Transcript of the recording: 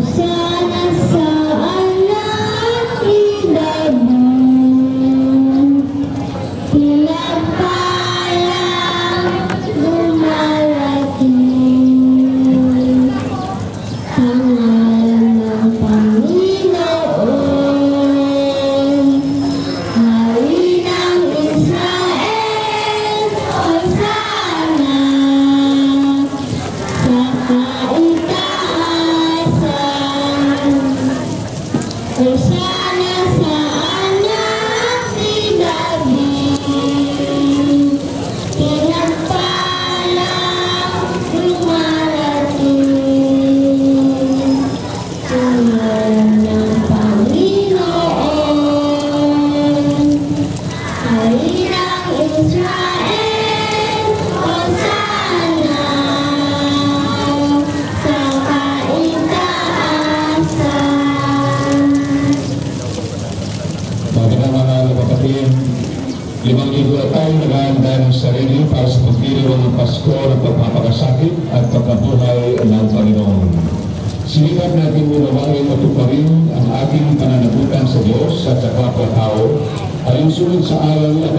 Hosana sa anak ni David, pinagpalang dumarating ang ngalan ng Panginoon, Hari ng Israel. Hosana sa kaitaasan, Hosana sa anak ni David, pinagpalang dumarating ang ngalan ng Panginoon, Hari ng Israel. Hosana sa kaitaasan. Mga kapatid, 5,000 na tayo naghahanda ng sarili para sa pagdiriwang ng Pasko ng pagpapakasakit at pagkabuhay ng Panginoon. Sinikap natin unawain matuparin ang ating pananagutan sa Diyos at sa kapwa-tao ayon sunod sa aral at